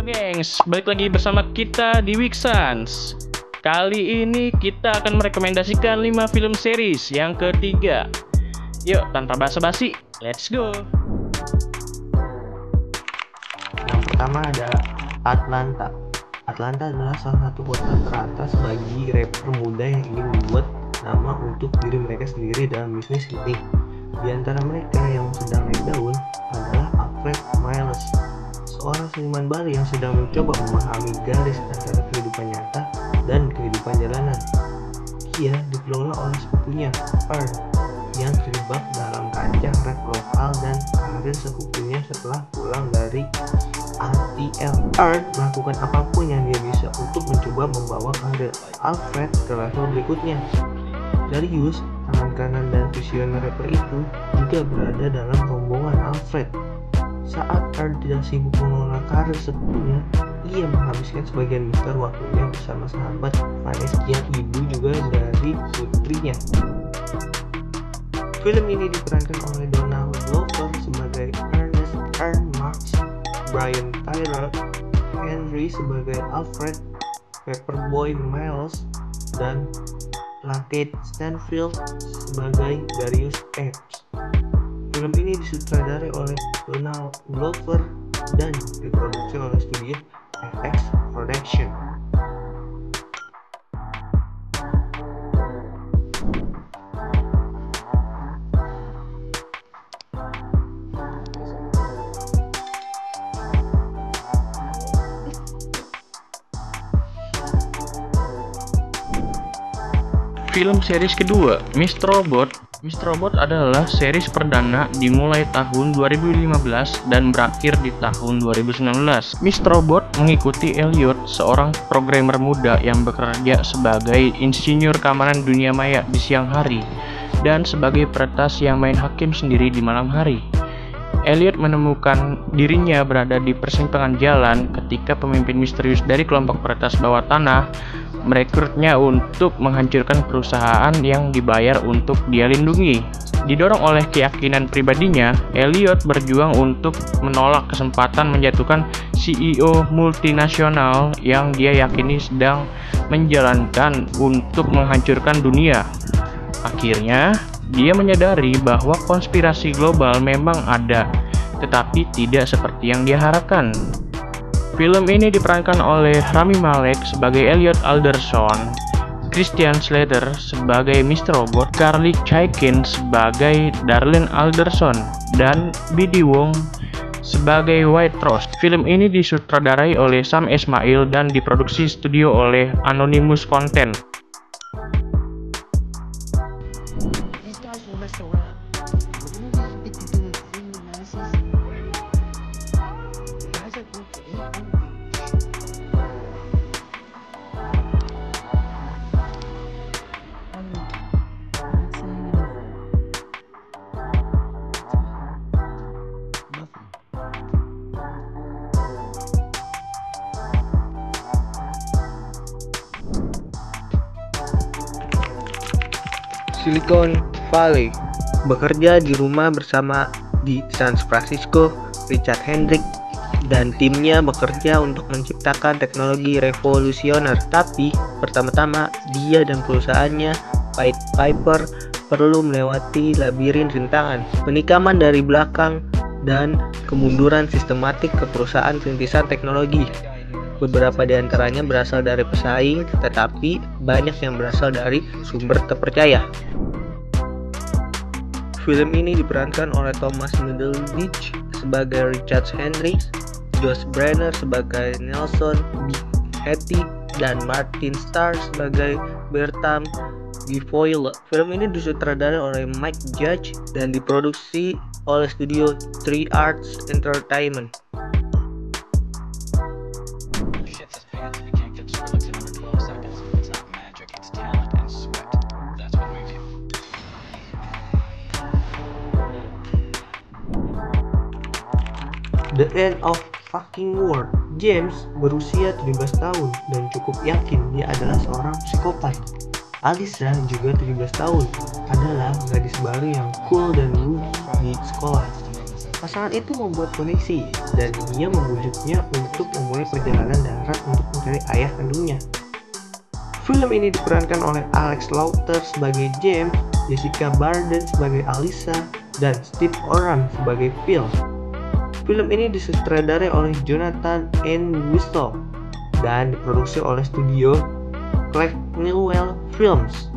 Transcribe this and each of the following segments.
gengs, balik lagi bersama kita di Wixans. Kali ini kita akan merekomendasikan 5 film series yang ketiga. Yuk, tanpa basa-basi, let's go. Yang pertama ada Atlanta. Atlanta adalah salah satu kota teratas bagi rapper muda yang ingin membuat nama untuk diri mereka sendiri dalam bisnis ini. Di antara mereka yang sedang naik daun adalah Alfred Miles, seorang seniman Bali yang sedang mencoba memahami garis antara kehidupan nyata dan kehidupan jalanan. Ia dikelola oleh sepupunya, Earl, yang terjebak dalam kancah rap lokal dan karir sepupunya setelah pulang dari ATL. Earl melakukan apapun yang dia bisa untuk mencoba membawa karir Alfred ke level berikutnya. Darius, tangan kanan dan visioner rapper itu, juga berada dalam rombongan Alfred. Saat Earl tidak sibuk mengelola karir sepenuhnya, ia menghabiskan sebagian besar waktunya bersama sahabat Vanessa yang ibu juga dari putrinya. Film ini diperankan oleh Donald Glover sebagai Ernest Max, Brian Tyler Henry sebagai Alfred, Paperboy Miles, dan Lakeith Stanfield sebagai Darius Epps. Film ini disutradarai oleh Donald Glover dan diproduksi oleh studio FX Production. Film series kedua, Mr. Robot. Mr. Robot adalah series perdana dimulai tahun 2015 dan berakhir di tahun 2019. Mr. Robot mengikuti Elliot, seorang programmer muda yang bekerja sebagai insinyur keamanan dunia maya di siang hari dan sebagai peretas yang main hakim sendiri di malam hari. Elliot menemukan dirinya berada di persimpangan jalan ketika pemimpin misterius dari kelompok peretas bawah tanah merekrutnya untuk menghancurkan perusahaan yang dibayar untuk dia lindungi. Didorong oleh keyakinan pribadinya, Elliot berjuang untuk menolak kesempatan menjatuhkan CEO multinasional yang dia yakini sedang menjalankan untuk menghancurkan dunia. Akhirnya, dia menyadari bahwa konspirasi global memang ada, tetapi tidak seperti yang dia harapkan. Film ini diperankan oleh Rami Malek sebagai Elliot Alderson, Christian Slater sebagai Mr. Robot, Carly Chaikin sebagai Darlene Alderson, dan Bidi Wong sebagai White Rose. Film ini disutradarai oleh Sam Esmail dan diproduksi studio oleh Anonymous Content. Silicon Valley. Bekerja di rumah bersama di San Francisco, Richard Hendrick dan timnya bekerja untuk menciptakan teknologi revolusioner. Tapi pertama-tama dia dan perusahaannya, Pied Piper, perlu melewati labirin rintangan, penikaman dari belakang, dan kemunduran sistematik ke perusahaan rintisan teknologi. Beberapa di antaranya berasal dari pesaing, tetapi banyak yang berasal dari sumber terpercaya. Film ini diperankan oleh Thomas Middleditch sebagai Richard Hendricks, Josh Brenner sebagai Nelson B. Hattie, dan Martin Starr sebagai Bertram Guilfoyle. Film ini disutradarai oleh Mike Judge dan diproduksi oleh studio 3 Arts Entertainment. The End of Fucking World. James berusia 17 tahun dan cukup yakin dia adalah seorang psikopat. Alisa juga 17 tahun, adalah gadis baru yang cool dan rude di sekolah. Pasangan itu membuat koneksi dan dia membujuknya untuk memulai perjalanan darat untuk mencari ayah kandungnya. Film ini diperankan oleh Alex Lauter sebagai James, Jessica Barden sebagai Alyssa, dan Steve Oram sebagai Phil. Film ini disutradarai oleh Jonathan N. Wistow dan diproduksi oleh studio Craig Newell Films.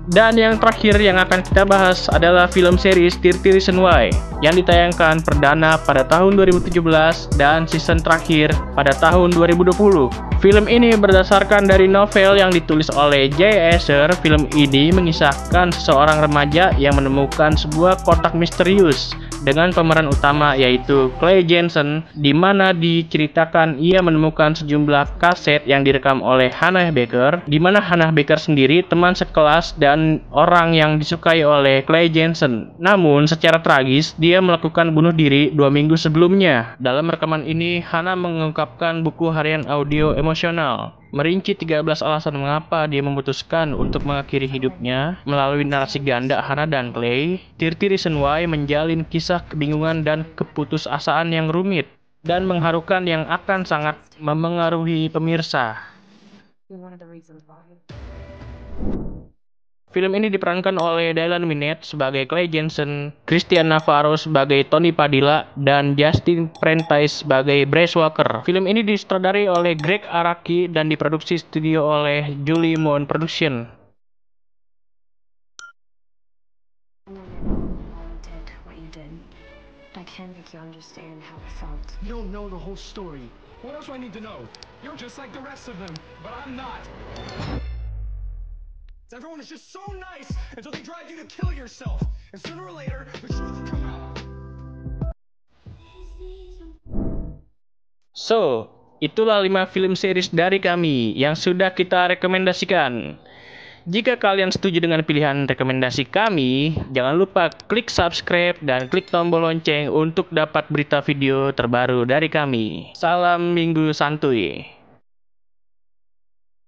Dan yang terakhir yang akan kita bahas adalah film series 30 Reasons Why yang ditayangkan perdana pada tahun 2017 dan season terakhir pada tahun 2020. Film ini berdasarkan dari novel yang ditulis oleh J. Asher. Film ini mengisahkan seseorang remaja yang menemukan sebuah kotak misterius dengan pemeran utama yaitu Clay Jensen, di mana diceritakan ia menemukan sejumlah kaset yang direkam oleh Hannah Baker, di mana Hannah Baker sendiri teman sekelas dan orang yang disukai oleh Clay Jensen. Namun secara tragis dia melakukan bunuh diri 2 minggu sebelumnya. Dalam rekaman ini Hannah mengungkapkan buku harian audio emosional, merinci 13 alasan mengapa dia memutuskan untuk mengakhiri hidupnya. Melalui narasi ganda Hannah dan Clay, 30 Reasons Why menjalin kisah kebingungan dan keputusasaan yang rumit dan mengharukan yang akan sangat memengaruhi pemirsa. Film ini diperankan oleh Dylan Minnette sebagai Clay Jensen, Christian Navarro sebagai Tony Padilla, dan Justin Prentice sebagai Bryce Walker. Film ini disutradarai oleh Greg Araki dan diproduksi studio oleh Julie Moon Production. I can't make you understand how I felt. You don't know the whole story. What else do I need to know? You're just like the rest of them, but I'm not. Everyone is just so nice until they drive you to kill yourself. And sooner or later, the truth will come out. So, itulah 5 film series dari kami yang sudah kita rekomendasikan. Jika kalian setuju dengan pilihan rekomendasi kami, jangan lupa klik subscribe dan klik tombol lonceng untuk dapat berita video terbaru dari kami. Salam Minggu Santuy.